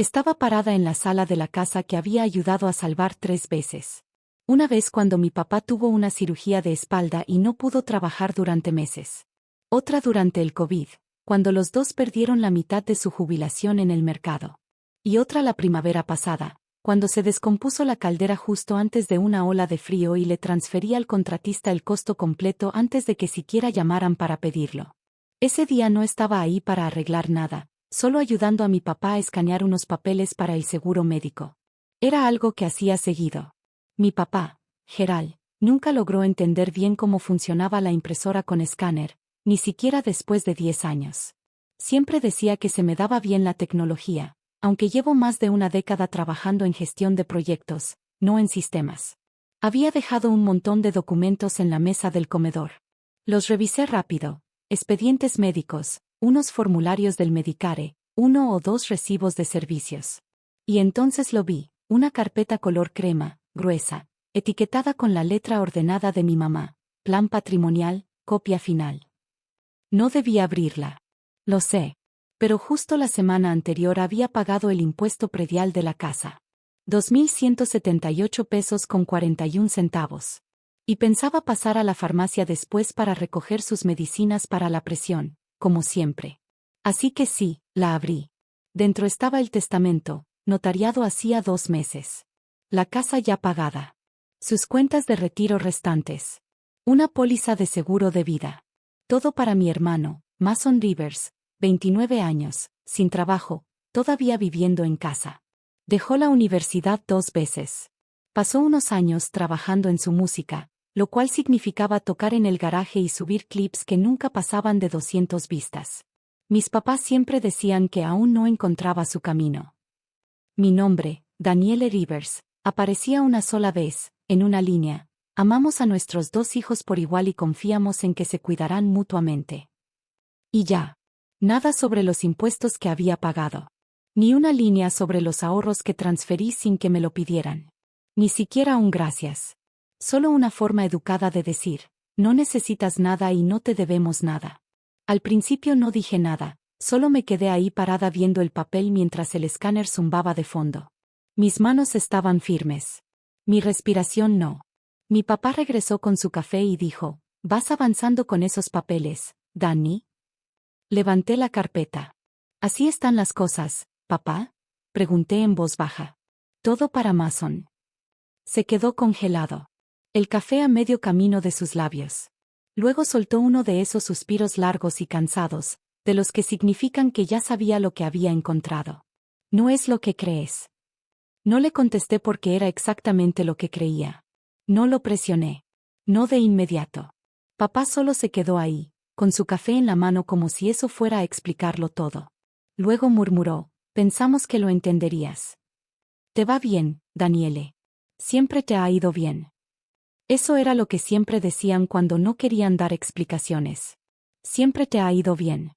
Estaba parada en la sala de la casa que había ayudado a salvar 3 veces. Una vez cuando mi papá tuvo una cirugía de espalda y no pudo trabajar durante meses. Otra durante el COVID, cuando los dos perdieron la mitad de su jubilación en el mercado. Y otra la primavera pasada, cuando se descompuso la caldera justo antes de una ola de frío y le transferí al contratista el costo completo antes de que siquiera llamaran para pedirlo. Ese día no estaba ahí para arreglar nada, solo ayudando a mi papá a escanear unos papeles para el seguro médico. Era algo que hacía seguido. Mi papá, Gerald, nunca logró entender bien cómo funcionaba la impresora con escáner, ni siquiera después de 10 años. Siempre decía que se me daba bien la tecnología, aunque llevo más de una década trabajando en gestión de proyectos, no en sistemas. Había dejado un montón de documentos en la mesa del comedor. Los revisé rápido, expedientes médicos, unos formularios del Medicare, 1 o 2 recibos de servicios. Y entonces lo vi, una carpeta color crema, gruesa, etiquetada con la letra ordenada de mi mamá, plan patrimonial, copia final. No debía abrirla. Lo sé. Pero justo la semana anterior había pagado el impuesto predial de la casa. 2,178 pesos con 41 centavos. Y pensaba pasar a la farmacia después para recoger sus medicinas para la presión, como siempre. Así que sí, la abrí. Dentro estaba el testamento, notariado hacía 2 meses. La casa ya pagada. Sus cuentas de retiro restantes. Una póliza de seguro de vida. Todo para mi hermano, Mason Rivers, 29 años, sin trabajo, todavía viviendo en casa. Dejó la universidad 2 veces. Pasó unos años trabajando en su música, lo cual significaba tocar en el garaje y subir clips que nunca pasaban de 200 vistas. Mis papás siempre decían que aún no encontraba su camino. Mi nombre, Danielle Rivers, aparecía una sola vez, en una línea. Amamos a nuestros 2 hijos por igual y confiamos en que se cuidarán mutuamente. Y ya. Nada sobre los impuestos que había pagado. Ni una línea sobre los ahorros que transferí sin que me lo pidieran. Ni siquiera un gracias. Solo una forma educada de decir, no necesitas nada y no te debemos nada. Al principio no dije nada, solo me quedé ahí parada viendo el papel mientras el escáner zumbaba de fondo. Mis manos estaban firmes. Mi respiración no. Mi papá regresó con su café y dijo, ¿vas avanzando con esos papeles, Danny? Levanté la carpeta. ¿Así están las cosas, papá? Pregunté en voz baja. Todo para Mason. Se quedó congelado. El café a medio camino de sus labios. Luego soltó uno de esos suspiros largos y cansados, de los que significan que ya sabía lo que había encontrado. No es lo que crees. No le contesté porque era exactamente lo que creía. No lo presioné. No de inmediato. Papá solo se quedó ahí, con su café en la mano como si eso fuera a explicarlo todo. Luego murmuró, pensamos que lo entenderías. Te va bien, Danielle. Siempre te ha ido bien. Eso era lo que siempre decían cuando no querían dar explicaciones. Siempre te ha ido bien.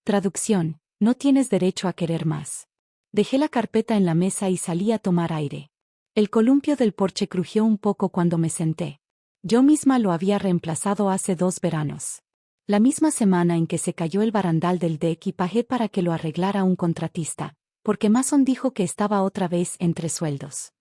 Traducción, no tienes derecho a querer más. Dejé la carpeta en la mesa y salí a tomar aire. El columpio del porche crujió un poco cuando me senté. Yo misma lo había reemplazado hace 2 veranos. La misma semana en que se cayó el barandal del deck y pagué para que lo arreglara un contratista, porque Mason dijo que estaba otra vez entre sueldos.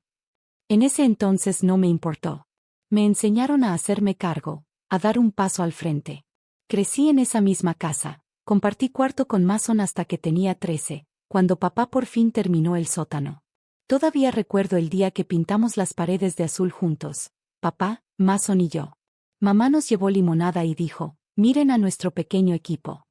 En ese entonces no me importó. Me enseñaron a hacerme cargo, a dar un paso al frente. Crecí en esa misma casa, compartí cuarto con Mason hasta que tenía 13, cuando papá por fin terminó el sótano. Todavía recuerdo el día que pintamos las paredes de azul juntos, papá, Mason y yo. Mamá nos llevó limonada y dijo, miren a nuestro pequeño equipo.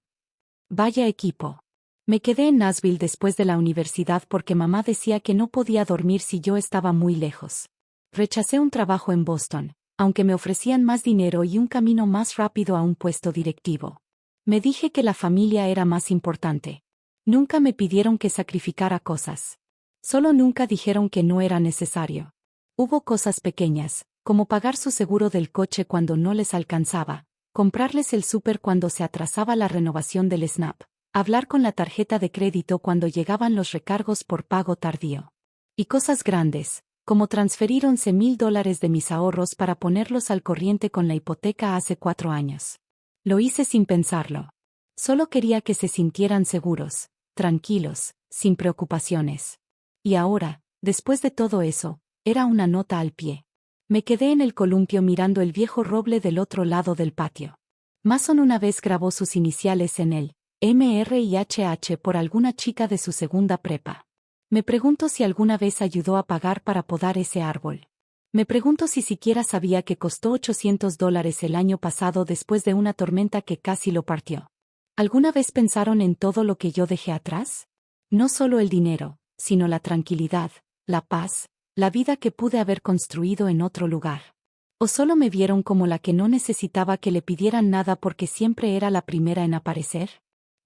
Vaya equipo. Me quedé en Nashville después de la universidad porque mamá decía que no podía dormir si yo estaba muy lejos. Rechacé un trabajo en Boston, aunque me ofrecían más dinero y un camino más rápido a un puesto directivo. Me dije que la familia era más importante. Nunca me pidieron que sacrificara cosas. Solo nunca dijeron que no era necesario. Hubo cosas pequeñas, como pagar su seguro del coche cuando no les alcanzaba, comprarles el súper cuando se atrasaba la renovación del SNAP, hablar con la tarjeta de crédito cuando llegaban los recargos por pago tardío. Y cosas grandes, como transferir $11,000 de mis ahorros para ponerlos al corriente con la hipoteca hace 4 años. Lo hice sin pensarlo. Solo quería que se sintieran seguros, tranquilos, sin preocupaciones. Y ahora, después de todo eso, era una nota al pie. Me quedé en el columpio mirando el viejo roble del otro lado del patio. Mason una vez grabó sus iniciales en él, MR y HH por alguna chica de su segunda prepa. Me pregunto si alguna vez ayudó a pagar para podar ese árbol. Me pregunto si siquiera sabía que costó $800 el año pasado después de una tormenta que casi lo partió. ¿Alguna vez pensaron en todo lo que yo dejé atrás? No solo el dinero, sino la tranquilidad, la paz, la vida que pude haber construido en otro lugar. ¿O solo me vieron como la que no necesitaba que le pidieran nada porque siempre era la primera en aparecer?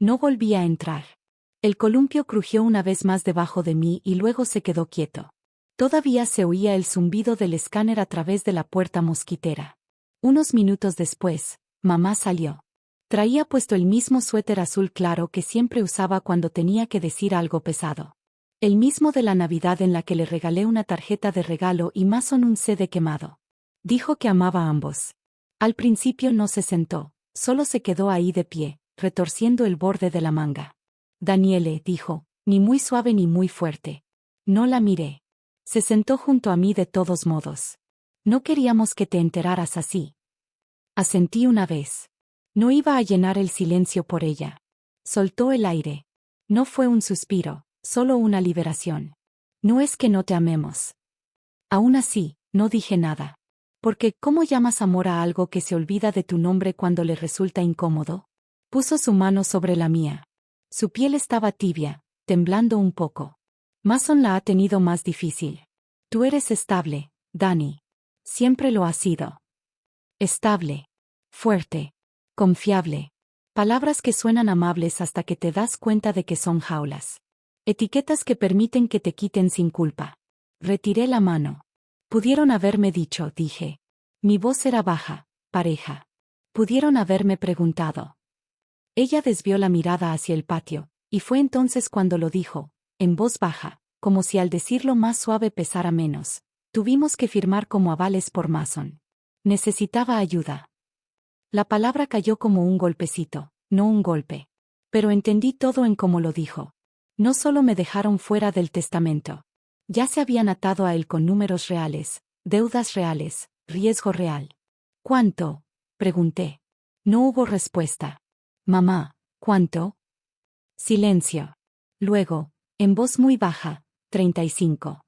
No volví a entrar. El columpio crujió una vez más debajo de mí y luego se quedó quieto. Todavía se oía el zumbido del escáner a través de la puerta mosquitera. Unos minutos después, mamá salió. Traía puesto el mismo suéter azul claro que siempre usaba cuando tenía que decir algo pesado. El mismo de la Navidad en la que le regalé una tarjeta de regalo y Mason un CD quemado. Dijo que amaba a ambos. Al principio no se sentó, solo se quedó ahí de pie, retorciendo el borde de la manga. Daniele, dijo, ni muy suave ni muy fuerte. No la miré. Se sentó junto a mí de todos modos. No queríamos que te enteraras así. Asentí una vez. No iba a llenar el silencio por ella. Soltó el aire. No fue un suspiro, solo una liberación. No es que no te amemos. Aún así, no dije nada. Porque, ¿cómo llamas amor a algo que se olvida de tu nombre cuando le resulta incómodo? Puso su mano sobre la mía. Su piel estaba tibia, temblando un poco. Mason la ha tenido más difícil. Tú eres estable, Dani. Siempre lo has sido. Estable. Fuerte. Confiable. Palabras que suenan amables hasta que te das cuenta de que son jaulas. Etiquetas que permiten que te quiten sin culpa. Retiré la mano. Pudieron haberme dicho, dije. Mi voz era baja, pareja. Pudieron haberme preguntado. Ella desvió la mirada hacia el patio, y fue entonces cuando lo dijo, en voz baja, como si al decirlo más suave pesara menos. Tuvimos que firmar como avales por Mason. Necesitaba ayuda. La palabra cayó como un golpecito, no un golpe. Pero entendí todo en cómo lo dijo. No solo me dejaron fuera del testamento. Ya se habían atado a él con números reales, deudas reales, riesgo real. ¿Cuánto? Pregunté. No hubo respuesta. Mamá, ¿cuánto? Silencio. Luego, en voz muy baja, 35.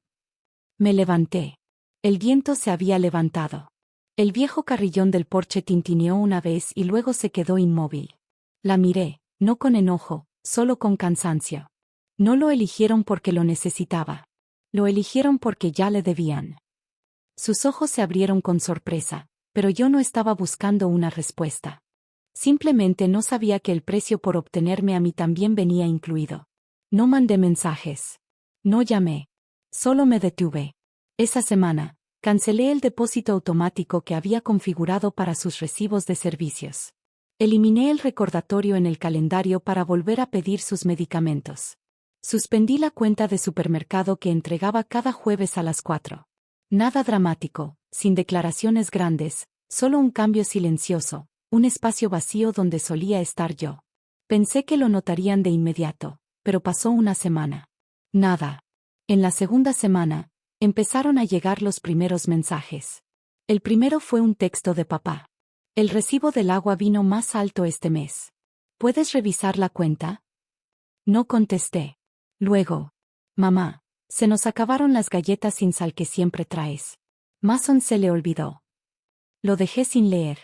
Me levanté. El viento se había levantado. El viejo carrillón del porche tintineó una vez y luego se quedó inmóvil. La miré, no con enojo, solo con cansancio. No lo eligieron porque lo necesitaba. Lo eligieron porque ya le debían. Sus ojos se abrieron con sorpresa, pero yo no estaba buscando una respuesta. Simplemente no sabía que el precio por obtenerme a mí también venía incluido. No mandé mensajes. No llamé. Solo me detuve. Esa semana, cancelé el depósito automático que había configurado para sus recibos de servicios. Eliminé el recordatorio en el calendario para volver a pedir sus medicamentos. Suspendí la cuenta de supermercado que entregaba cada jueves a las 4. Nada dramático, sin declaraciones grandes, solo un cambio silencioso, un espacio vacío donde solía estar yo. Pensé que lo notarían de inmediato, pero pasó una semana. Nada. En la segunda semana, empezaron a llegar los primeros mensajes. El primero fue un texto de papá. El recibo del agua vino más alto este mes. ¿Puedes revisar la cuenta? No contesté. Luego, mamá, se nos acabaron las galletas sin sal que siempre traes. Mason se le olvidó. Lo dejé sin leer.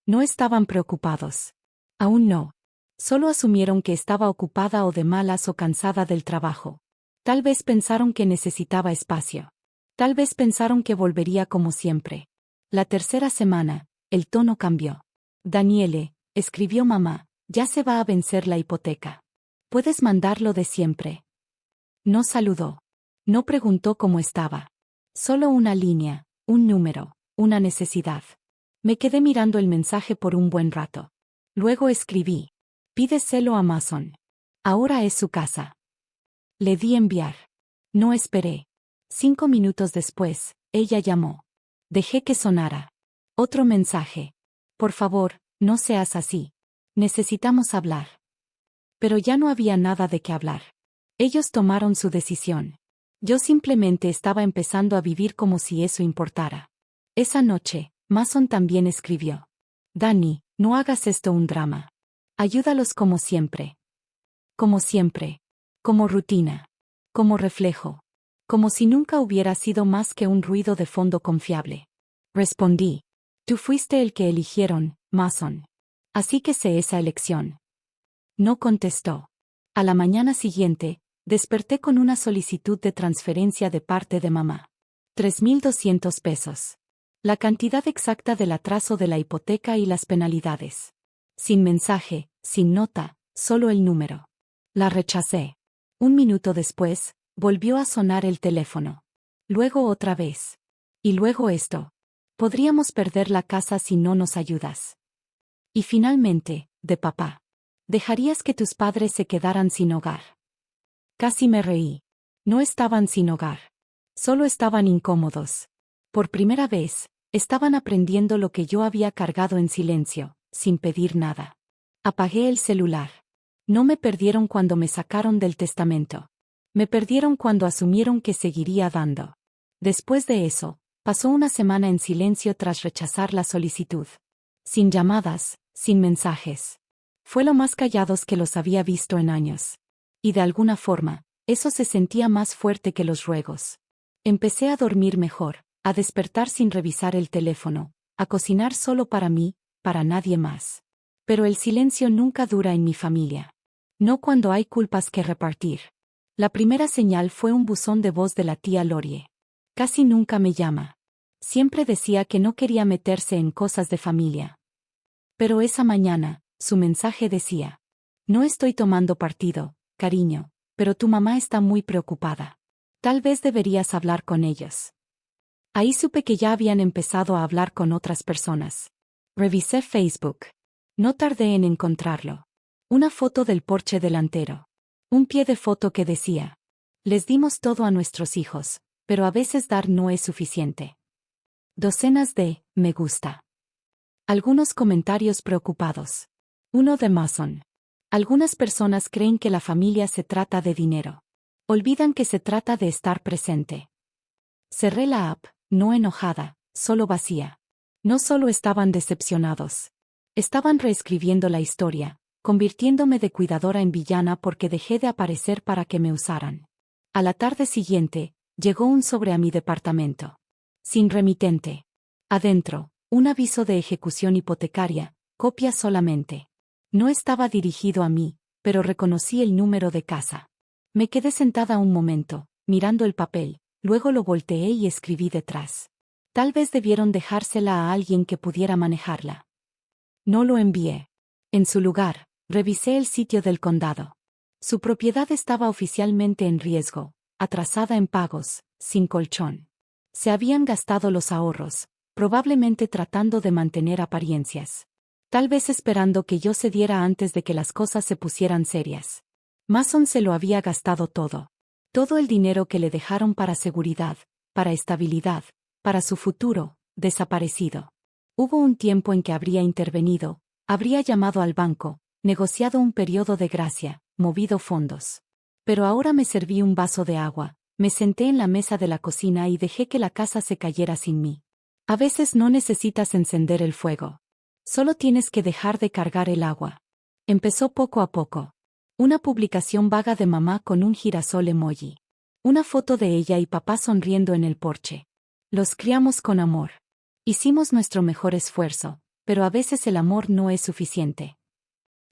No estaban preocupados. Aún no. Solo asumieron que estaba ocupada o de malas o cansada del trabajo. Tal vez pensaron que necesitaba espacio. Tal vez pensaron que volvería como siempre. La tercera semana, el tono cambió. Daniele, escribió mamá, ya se va a vencer la hipoteca. ¿Puedes mandarlo de siempre? No saludó. No preguntó cómo estaba. Solo una línea, un número, una necesidad. Me quedé mirando el mensaje por un buen rato. Luego escribí. Pídeselo a Mason. Ahora es su casa. Le di enviar. No esperé. 5 minutos después, ella llamó. Dejé que sonara. Otro mensaje. Por favor, no seas así. Necesitamos hablar. Pero ya no había nada de qué hablar. Ellos tomaron su decisión. Yo simplemente estaba empezando a vivir como si eso importara. Esa noche, Mason también escribió. Dani, no hagas esto un drama. Ayúdalos como siempre. Como siempre. Como rutina. Como reflejo. Como si nunca hubiera sido más que un ruido de fondo confiable. Respondí. Tú fuiste el que eligieron, Mason. Así que sé esa elección. No contestó. A la mañana siguiente, desperté con una solicitud de transferencia de parte de mamá. 3,200 pesos. La cantidad exacta del atraso de la hipoteca y las penalidades. Sin mensaje, sin nota, solo el número. La rechacé. Un minuto después, volvió a sonar el teléfono. Luego otra vez. Y luego esto. Podríamos perder la casa si no nos ayudas. Y finalmente, de papá. ¿Dejarías que tus padres se quedaran sin hogar? Casi me reí. No estaban sin hogar. Solo estaban incómodos. Por primera vez, estaban aprendiendo lo que yo había cargado en silencio, sin pedir nada. Apagué el celular. No me perdieron cuando me sacaron del testamento. Me perdieron cuando asumieron que seguiría dando. Después de eso, pasó una semana en silencio tras rechazar la solicitud. Sin llamadas, sin mensajes. Fue lo más callados que los había visto en años. Y de alguna forma, eso se sentía más fuerte que los ruegos. Empecé a dormir mejor, a despertar sin revisar el teléfono, a cocinar solo para mí, para nadie más. Pero el silencio nunca dura en mi familia. No cuando hay culpas que repartir. La primera señal fue un buzón de voz de la tía Lorie. Casi nunca me llama. Siempre decía que no quería meterse en cosas de familia. Pero esa mañana, su mensaje decía: no estoy tomando partido, cariño, pero tu mamá está muy preocupada. Tal vez deberías hablar con ellos. Ahí supe que ya habían empezado a hablar con otras personas. Revisé Facebook. No tardé en encontrarlo. Una foto del porche delantero. Un pie de foto que decía: les dimos todo a nuestros hijos, pero a veces dar no es suficiente. Docenas de me gusta. Algunos comentarios preocupados. Uno de Mason. Algunas personas creen que la familia se trata de dinero. Olvidan que se trata de estar presente. Cerré la app, no enojada, solo vacía. No solo estaban decepcionados. Estaban reescribiendo la historia, convirtiéndome de cuidadora en villana porque dejé de aparecer para que me usaran. A la tarde siguiente, llegó un sobre a mi departamento. Sin remitente. Adentro, un aviso de ejecución hipotecaria, copia solamente. No estaba dirigido a mí, pero reconocí el número de casa. Me quedé sentada un momento, mirando el papel, luego lo volteé y escribí detrás. Tal vez debieron dejársela a alguien que pudiera manejarla. No lo envié. En su lugar, revisé el sitio del condado. Su propiedad estaba oficialmente en riesgo, atrasada en pagos, sin colchón. Se habían gastado los ahorros, probablemente tratando de mantener apariencias. Tal vez esperando que yo cediera antes de que las cosas se pusieran serias. Mason se lo había gastado todo. Todo el dinero que le dejaron para seguridad, para estabilidad, para su futuro, desaparecido. Hubo un tiempo en que habría intervenido, habría llamado al banco, negociado un periodo de gracia, movido fondos. Pero ahora me serví un vaso de agua, me senté en la mesa de la cocina y dejé que la casa se cayera sin mí. A veces no necesitas encender el fuego. Solo tienes que dejar de cargar el agua. Empezó poco a poco. Una publicación vaga de mamá con un girasol emoji. Una foto de ella y papá sonriendo en el porche. Los criamos con amor. Hicimos nuestro mejor esfuerzo, pero a veces el amor no es suficiente.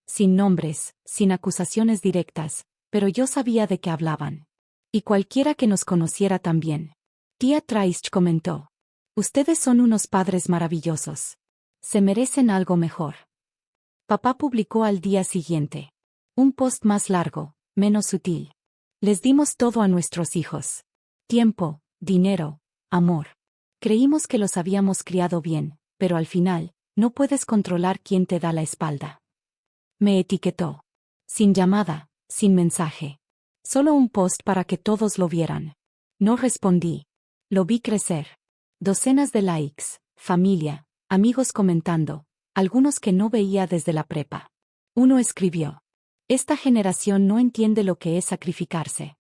Sin nombres, sin acusaciones directas, pero yo sabía de qué hablaban. Y cualquiera que nos conociera también. Tía Traish comentó: ustedes son unos padres maravillosos. Se merecen algo mejor. Papá publicó al día siguiente. Un post más largo, menos sutil. Les dimos todo a nuestros hijos. Tiempo, dinero, amor. Creímos que los habíamos criado bien, pero al final, no puedes controlar quién te da la espalda. Me etiquetó. Sin llamada, sin mensaje. Solo un post para que todos lo vieran. No respondí. Lo vi crecer. Docenas de likes, familia, amigos comentando, algunos que no veía desde la prepa. Uno escribió: Esta generación no entiende lo que es sacrificarse.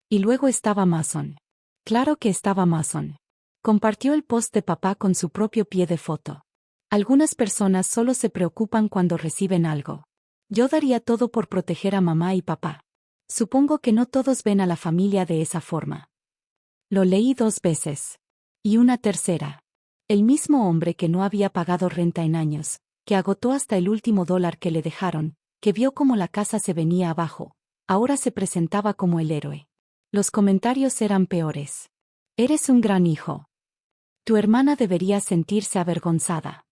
Y luego estaba Mason. Claro que estaba Mason. Compartió el post de papá con su propio pie de foto. Algunas personas solo se preocupan cuando reciben algo. Yo daría todo por proteger a mamá y papá. Supongo que no todos ven a la familia de esa forma. Lo leí 2 veces. Y una tercera. El mismo hombre que no había pagado renta en años, que agotó hasta el último dólar que le dejaron, que vio cómo la casa se venía abajo, ahora se presentaba como el héroe. Los comentarios eran peores. Eres un gran hijo. Tu hermana debería sentirse avergonzada.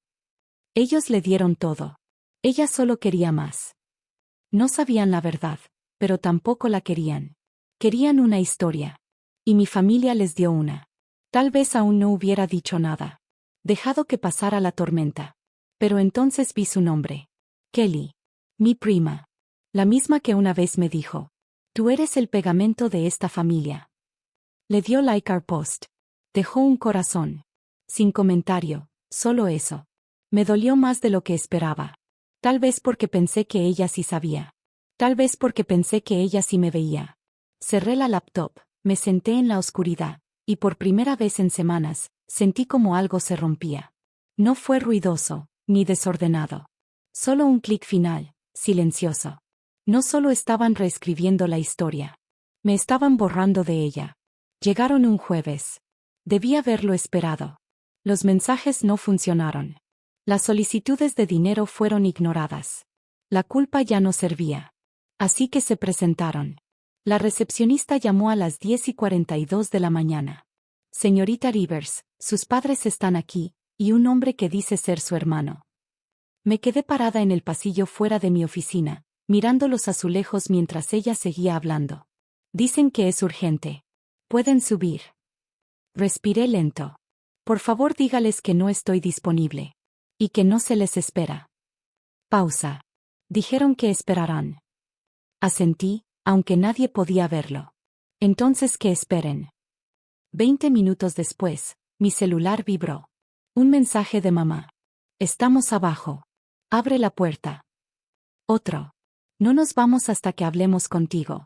Ellos le dieron todo. Ella solo quería más. No sabían la verdad, pero tampoco la querían. Querían una historia. Y mi familia les dio una. Tal vez aún no hubiera dicho nada. Dejado que pasara la tormenta. Pero entonces vi su nombre. Kelly. Mi prima. La misma que una vez me dijo. Tú eres el pegamento de esta familia. Le dio like al post. Dejó un corazón. Sin comentario, solo eso. Me dolió más de lo que esperaba. Tal vez porque pensé que ella sí sabía. Tal vez porque pensé que ella sí me veía. Cerré la laptop, me senté en la oscuridad, y por primera vez en semanas, sentí como algo se rompía. No fue ruidoso, ni desordenado. Solo un clic final, silencioso. No solo estaban reescribiendo la historia. Me estaban borrando de ella. Llegaron un jueves. Debí haberlo esperado. Los mensajes no funcionaron. Las solicitudes de dinero fueron ignoradas. La culpa ya no servía. Así que se presentaron. La recepcionista llamó a las 10:42 de la mañana. Señorita Rivers, sus padres están aquí, y un hombre que dice ser su hermano. Me quedé parada en el pasillo fuera de mi oficina, mirando los azulejos mientras ella seguía hablando. Dicen que es urgente. Pueden subir. Respiré lento. Por favor dígales que no estoy disponible. Y que no se les espera. Pausa. Dijeron que esperarán. Asentí, aunque nadie podía verlo. Entonces que esperen. 20 minutos después, mi celular vibró. Un mensaje de mamá. Estamos abajo. Abre la puerta. Otro. No nos vamos hasta que hablemos contigo.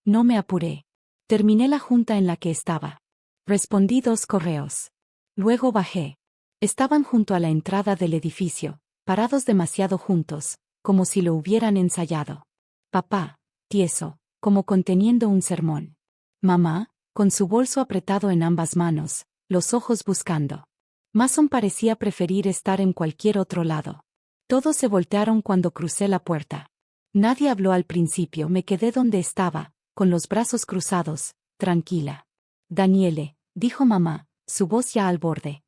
No me apuré. Terminé la junta en la que estaba. Respondí 2 correos. Luego bajé. Estaban junto a la entrada del edificio, parados demasiado juntos, como si lo hubieran ensayado. Papá, tieso, como conteniendo un sermón. Mamá, con su bolso apretado en ambas manos, los ojos buscando. Mason parecía preferir estar en cualquier otro lado. Todos se voltearon cuando crucé la puerta. Nadie habló al principio, me quedé donde estaba, con los brazos cruzados, tranquila. Daniele, dijo mamá, su voz ya al borde.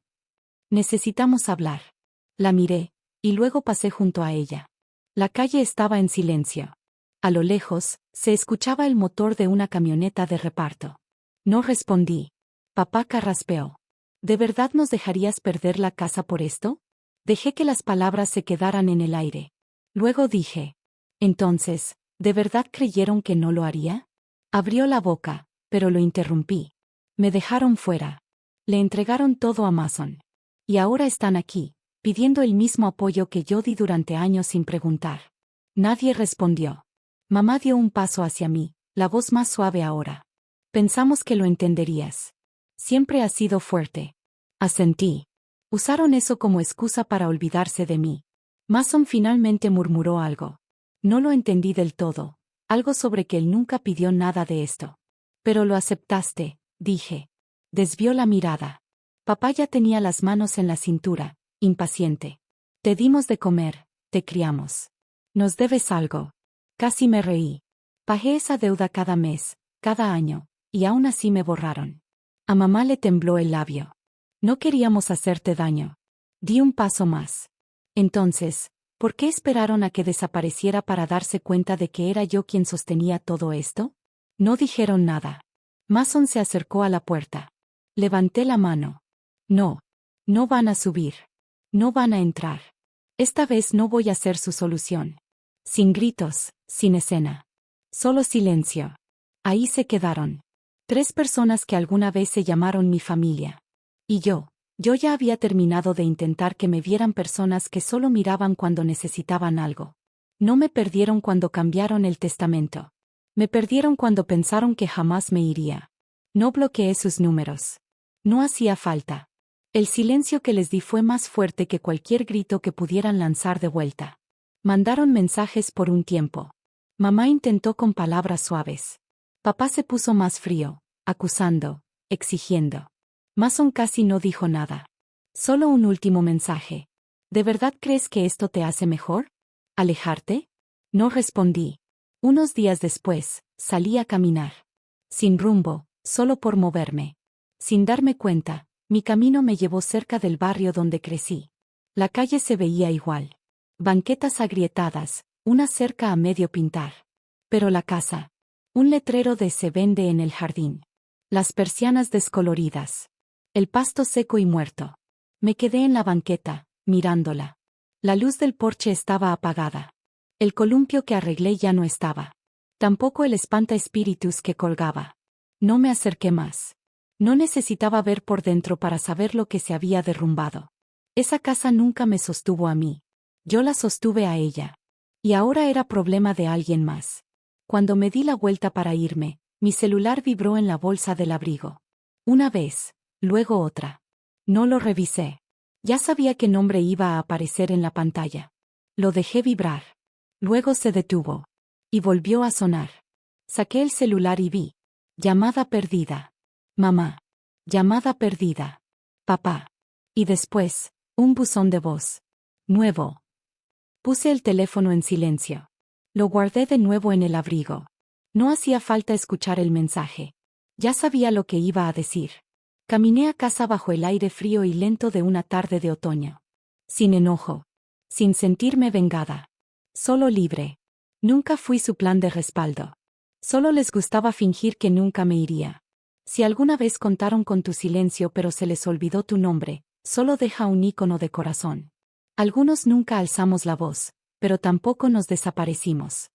Necesitamos hablar. La miré, y luego pasé junto a ella. La calle estaba en silencio. A lo lejos, se escuchaba el motor de una camioneta de reparto. No respondí. Papá carraspeó. ¿De verdad nos dejarías perder la casa por esto? Dejé que las palabras se quedaran en el aire. Luego dije. Entonces, ¿de verdad creyeron que no lo haría? Abrió la boca, pero lo interrumpí. Me dejaron fuera. Le entregaron todo a Mason. Y ahora están aquí, pidiendo el mismo apoyo que yo di durante años sin preguntar. Nadie respondió. Mamá dio un paso hacia mí, la voz más suave ahora. Pensamos que lo entenderías. Siempre has sido fuerte. Asentí. Usaron eso como excusa para olvidarse de mí. Mason finalmente murmuró algo. No lo entendí del todo, algo sobre que él nunca pidió nada de esto. Pero lo aceptaste, dije. Desvió la mirada. Papá ya tenía las manos en la cintura, impaciente. Te dimos de comer, te criamos. Nos debes algo. Casi me reí. Pagué esa deuda cada mes, cada año, y aún así me borraron. A mamá le tembló el labio. No queríamos hacerte daño. Di un paso más. Entonces, ¿por qué esperaron a que desapareciera para darse cuenta de que era yo quien sostenía todo esto? No dijeron nada. Mason se acercó a la puerta. Levanté la mano. No. No van a subir. No van a entrar. Esta vez no voy a ser su solución. Sin gritos, sin escena. Solo silencio. Ahí se quedaron. 3 personas que alguna vez se llamaron mi familia. Y yo ya había terminado de intentar que me vieran personas que solo miraban cuando necesitaban algo. No me perdieron cuando cambiaron el testamento. Me perdieron cuando pensaron que jamás me iría. No bloqueé sus números. No hacía falta. El silencio que les di fue más fuerte que cualquier grito que pudieran lanzar de vuelta. Mandaron mensajes por un tiempo. Mamá intentó con palabras suaves. Papá se puso más frío, acusando, exigiendo. Mason casi no dijo nada. Solo un último mensaje. ¿De verdad crees que esto te hace mejor? ¿Alejarte? No respondí. Unos días después, salí a caminar. Sin rumbo, solo por moverme. Sin darme cuenta, mi camino me llevó cerca del barrio donde crecí. La calle se veía igual. Banquetas agrietadas, una cerca a medio pintar. Pero la casa. Un letrero de "se vende" en el jardín. Las persianas descoloridas. El pasto seco y muerto. Me quedé en la banqueta, mirándola. La luz del porche estaba apagada. El columpio que arreglé ya no estaba. Tampoco el espantaespíritus que colgaba. No me acerqué más. No necesitaba ver por dentro para saber lo que se había derrumbado. Esa casa nunca me sostuvo a mí. Yo la sostuve a ella. Y ahora era problema de alguien más. Cuando me di la vuelta para irme, mi celular vibró en la bolsa del abrigo. Una vez, luego otra. No lo revisé. Ya sabía qué nombre iba a aparecer en la pantalla. Lo dejé vibrar. Luego se detuvo. Y volvió a sonar. Saqué el celular y vi. Llamada perdida. Mamá. Llamada perdida. Papá. Y después, un buzón de voz. Nuevo. Puse el teléfono en silencio. Lo guardé de nuevo en el abrigo. No hacía falta escuchar el mensaje. Ya sabía lo que iba a decir. Caminé a casa bajo el aire frío y lento de una tarde de otoño. Sin enojo. Sin sentirme vengada. Solo libre. Nunca fui su plan de respaldo. Solo les gustaba fingir que nunca me iría. Si alguna vez contaron con tu silencio pero se les olvidó tu nombre, solo deja un icono de corazón. Algunos nunca alzamos la voz, pero tampoco nos desaparecimos.